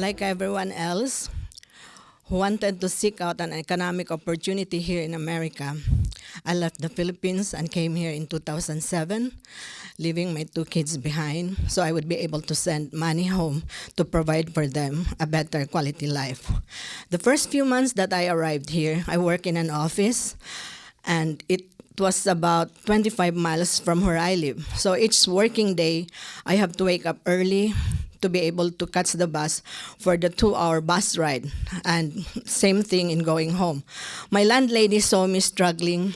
Like everyone else who wanted to seek out an economic opportunity here in America, I left the Philippines and came here in 2007, leaving my two kids behind so I would be able to send money home to provide for them a better quality life. The first few months that I arrived here, I work in an office, and it was about 25 miles from where I live. So each working day, I have to wake up early to be able to catch the bus for the 2-hour bus ride. And same thing in going home. My landlady saw me struggling,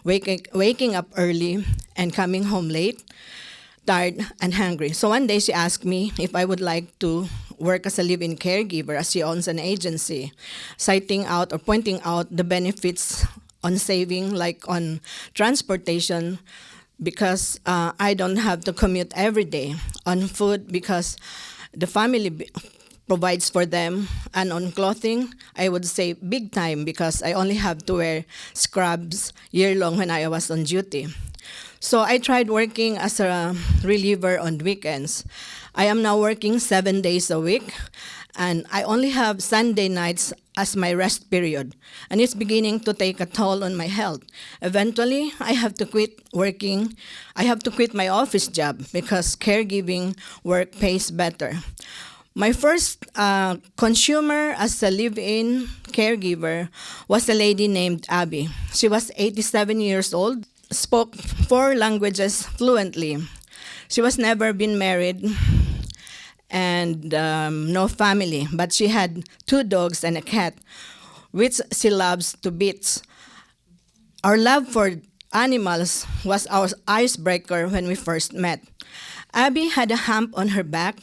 waking up early and coming home late, tired and hungry. So one day she asked me if I would like to work as a live-in caregiver, as she owns an agency, citing out or pointing out the benefits on saving, like on transportation, because I don't have to commute every day, on food because the family provides for them, and on clothing, I would say big time because I only have to wear scrubs year-long when I was on duty. So I tried working as a reliever on weekends. I am now working 7 days a week, and I only have Sunday nights as my rest period, and it's beginning to take a toll on my health. Eventually, I have to quit working. I have to quit my office job because caregiving work pays better. My first consumer as a live-in caregiver was a lady named Abby. She was 87 years old, spoke 4 languages fluently. She was never been married and no family, but she had 2 dogs and a cat, which she loves to bits. Our love for animals was our icebreaker when we first met. Abby had a hump on her back,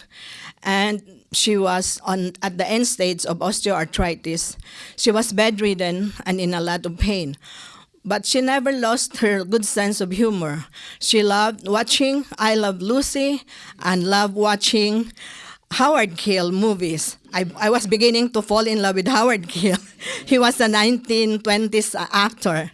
and she was at the end stage of osteoarthritis. She was bedridden and in a lot of pain. But she never lost her good sense of humor. She loved watching I Love Lucy and loved watching Howard Keel movies. I was beginning to fall in love with Howard Keel. He was a 1920s actor.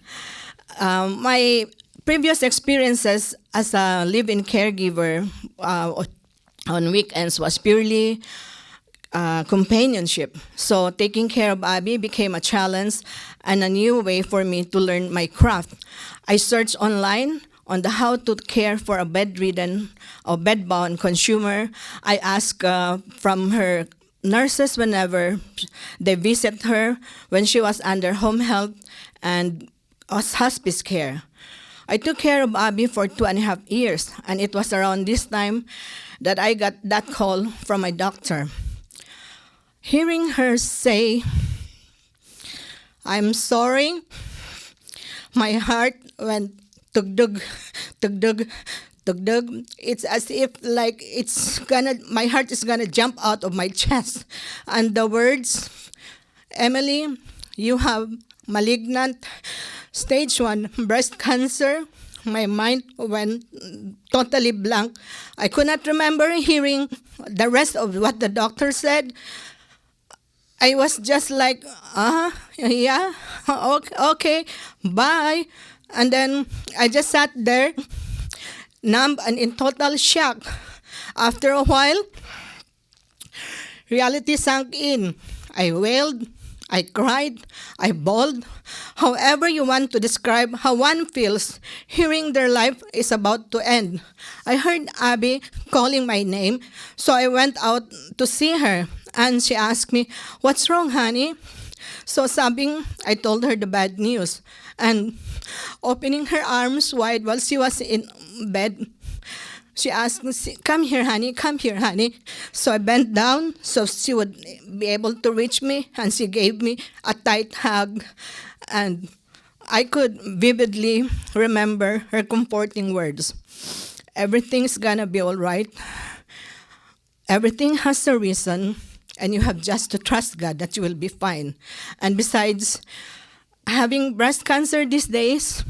My previous experiences as a live-in caregiver on weekends was purely companionship. So taking care of Abby became a challenge and a new way for me to learn my craft. I searched online on the how to care for a bedridden or bedbound consumer. I asked from her nurses whenever they visit her when she was under home health and hospice care. I took care of Abby for 2.5 years, and it was around this time that I got that call from my doctor. Hearing her say, "I'm sorry," my heart went tug-dug, tug-dug, tug-dug. It's as if like my heart is gonna jump out of my chest. And the words, "Emily, you have malignant stage 1 breast cancer." My mind went totally blank. I could not remember hearing the rest of what the doctor said. I was just like, yeah, okay, bye. And then I just sat there, numb and in total shock. After a while, reality sank in. I wailed, I cried, I bawled. However you want to describe how one feels hearing their life is about to end. I heard Abby calling my name, so I went out to see her. And she asked me, "What's wrong, honey?" So sobbing, I told her the bad news. And opening her arms wide while she was in bed, she asked me, come here, honey. So I bent down so she would be able to reach me, and she gave me a tight hug. And I could vividly remember her comforting words. "Everything's gonna be all right. Everything has a reason, and you have just to trust God that you will be fine. And besides, having breast cancer these days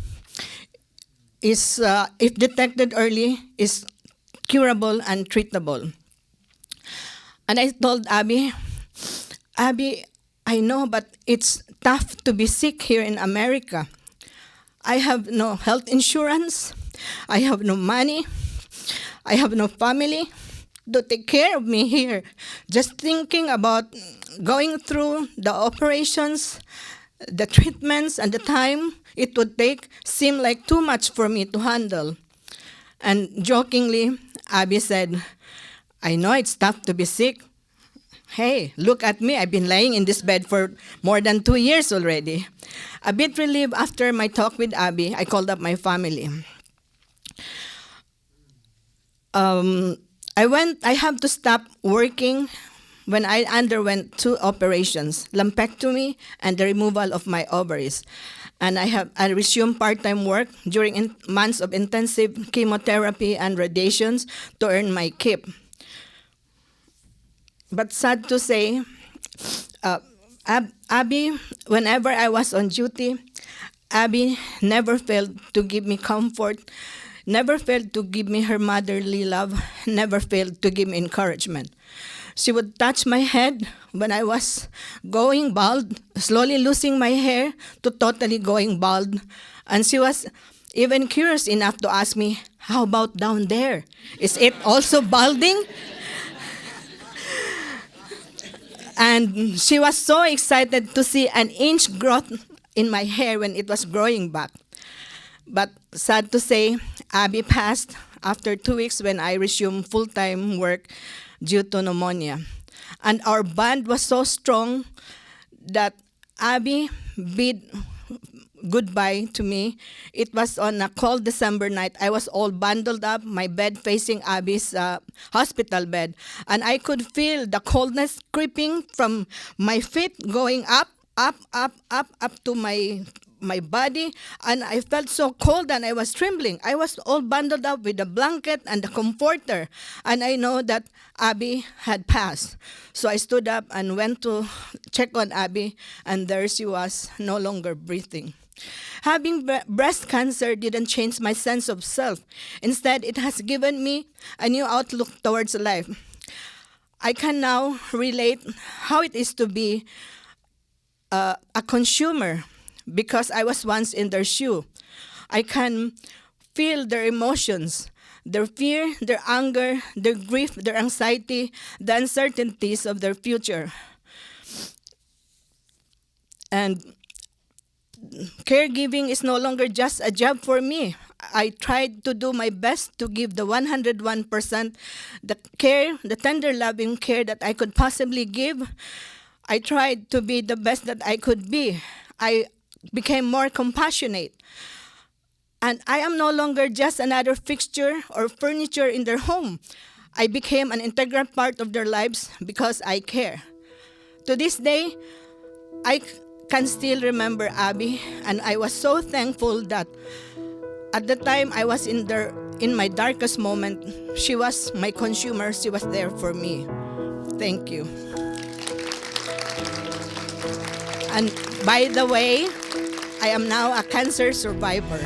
is, if detected early, is curable and treatable." And I told Abby, I know, but it's tough to be sick here in America. I have no health insurance. I have no money. I have no family. to take care of me here. Just thinking about going through the operations, the treatments, and the time it would take seemed like too much for me to handle. And jokingly, Abby said, I know it's tough to be sick. Hey, look at me. I've been lying in this bed for more than 2 years already. A bit relieved after my talk with Abby, I called up my family. I have to stop working when I underwent 2 operations, lumpectomy and the removal of my ovaries. And I resumed part-time work during months of intensive chemotherapy and radiations to earn my keep. But sad to say, Abby, whenever I was on duty, Abby never failed to give me comfort, never failed to give me her motherly love, never failed to give me encouragement. She would touch my head when I was going bald, slowly losing my hair to totally going bald. And she was even curious enough to ask me, how about down there? Is it also balding? And she was so excited to see an inch growth in my hair when it was growing back. But sad to say, Abby passed after 2 weeks when I resumed full-time work due to pneumonia. And our bond was so strong that Abby bid goodbye to me. It was on a cold December night. I was all bundled up, my bed facing Abby's hospital bed. And I could feel the coldness creeping from my feet going up to my body. And I felt so cold and I was trembling. I was all bundled up with a blanket and a comforter. And I know that Abby had passed. So I stood up and went to check on Abby, and there she was, no longer breathing. Having breast cancer didn't change my sense of self. Instead, it has given me a new outlook towards life. I can now relate how it is to be a consumer because I was once in their shoe. I can feel their emotions, their fear, their anger, their grief, their anxiety, the uncertainties of their future. And caregiving is no longer just a job for me. I tried to do my best to give the 101% the care, the tender loving care that I could possibly give. I tried to be the best that I could be. I became more compassionate. And I am no longer just another fixture or furniture in their home. I became an integral part of their lives because I care. To this day, I can still remember Abby, and I was so thankful that at the time I was in my darkest moment, she was my consumer, she was there for me. Thank you. And by the way, I am now a cancer survivor.